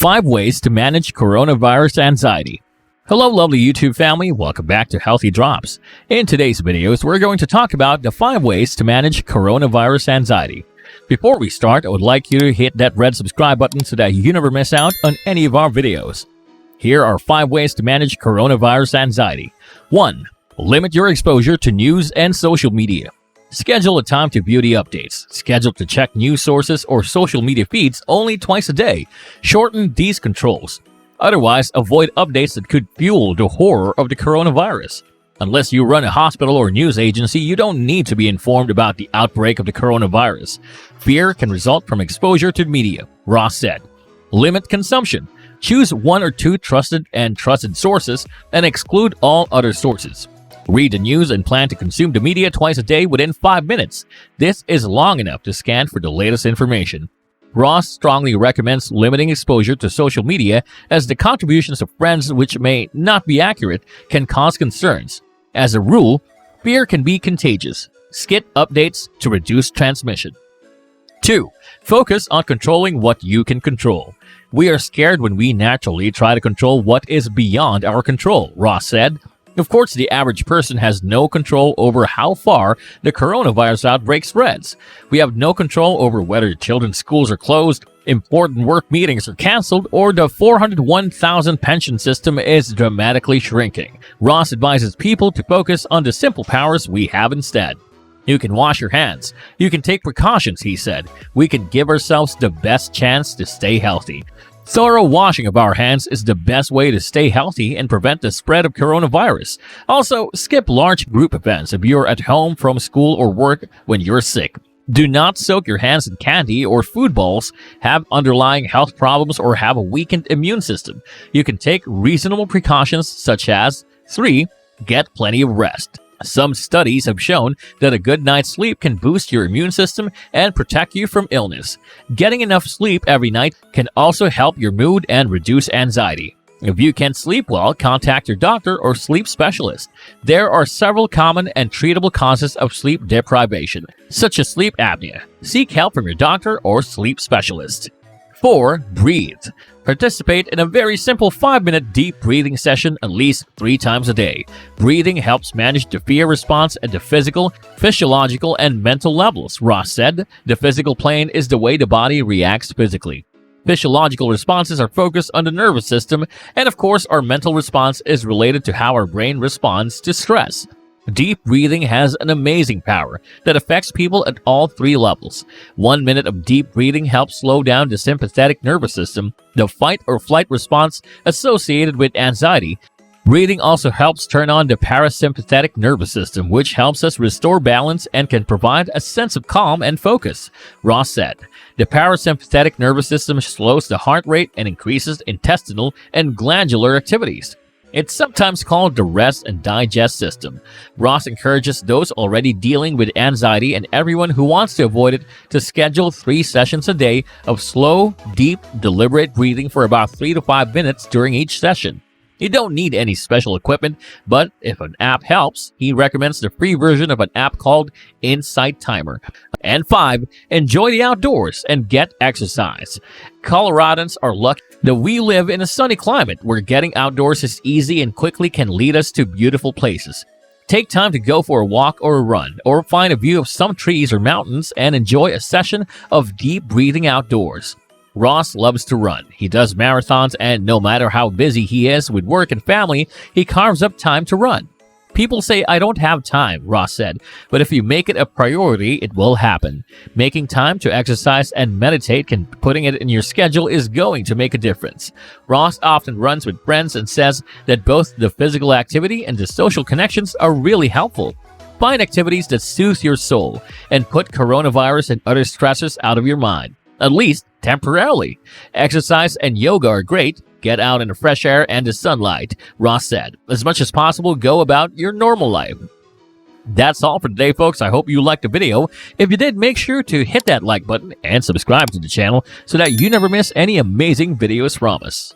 5 Ways to Manage Coronavirus Anxiety. Hello lovely YouTube family, welcome back to Healthy Drops. In today's videos, we're going to talk about the 5 ways to manage coronavirus anxiety. Before we start, I would like you to hit that red subscribe button so that you never miss out on any of our videos. Here are 5 ways to manage coronavirus anxiety. 1. Limit your exposure to news and social media. Schedule a time to beauty updates. Schedule to check news sources or social media feeds only twice a day. Shorten these controls. Otherwise, avoid updates that could fuel the horror of the coronavirus. Unless you run a hospital or news agency, you don't need to be informed about the outbreak of the coronavirus. Fear can result from exposure to media, Ross said. Limit consumption. Choose 1 or 2 trusted sources and exclude all other sources. Read the news and plan to consume the media twice a day within 5 minutes. This is long enough to scan for the latest information. Ross strongly recommends limiting exposure to social media as the contributions of friends which may not be accurate can cause concerns. As a rule, fear can be contagious. Skip updates to reduce transmission. 2. Focus on controlling what you can control. We are scared when we naturally try to control what is beyond our control, Ross said. Of course, the average person has no control over how far the coronavirus outbreak spreads. We have no control over whether children's schools are closed, important work meetings are canceled, or the 401,000 pension system is dramatically shrinking. Ross advises people to focus on the simple powers we have instead. You can wash your hands. You can take precautions, he said. We can give ourselves the best chance to stay healthy. Thorough washing of our hands is the best way to stay healthy and prevent the spread of coronavirus. Also, skip large group events if you're at home from school or work when you're sick. Do not soak your hands in candy or food balls, have underlying health problems, or have a weakened immune system. You can take reasonable precautions such as 3. Get plenty of rest. Some studies have shown that a good night's sleep can boost your immune system and protect you from illness. Getting enough sleep every night can also help your mood and reduce anxiety. If you can't sleep well, contact your doctor or sleep specialist. There are several common and treatable causes of sleep deprivation, such as sleep apnea. Seek help from your doctor or sleep specialist. 4. Breathe. Participate in a very simple 5-minute deep breathing session at least 3 times a day. Breathing helps manage the fear response at the physical, physiological, and mental levels, Ross said. The physical plane is the way the body reacts physically. Physiological responses are focused on the nervous system, and of course, our mental response is related to how our brain responds to stress. Deep breathing has an amazing power that affects people at all 3 levels. 1 minute of deep breathing helps slow down the sympathetic nervous system, the fight or flight response associated with anxiety. Breathing also helps turn on the parasympathetic nervous system, which helps us restore balance and can provide a sense of calm and focus, Ross said. The parasympathetic nervous system slows the heart rate and increases intestinal and glandular activities. It's sometimes called the rest and digest system. Ross encourages those already dealing with anxiety and everyone who wants to avoid it to schedule 3 sessions a day of slow, deep, deliberate breathing for about 3 to 5 minutes during each session. You don't need any special equipment, but if an app helps, he recommends the free version of an app called Insight Timer. And 5, enjoy the outdoors and get exercise. Coloradans are lucky that we live in a sunny climate where getting outdoors is easy and quickly can lead us to beautiful places. Take time to go for a walk or a run, or find a view of some trees or mountains and enjoy a session of deep breathing outdoors. Ross loves to run. He does marathons, and no matter how busy he is with work and family, he carves up time to run. People say, I don't have time, Ross said, but if you make it a priority, it will happen. Making time to exercise and meditate putting it in your schedule is going to make a difference. Ross often runs with friends and says that both the physical activity and the social connections are really helpful. Find activities that soothe your soul and put coronavirus and other stressors out of your mind, at least temporarily. Exercise and yoga are great. Get out in the fresh air and the sunlight, Ross said. As much as possible, go about your normal life. That's all for today, folks. I hope you liked the video. If you did, make sure to hit that like button and subscribe to the channel so that you never miss any amazing videos from us.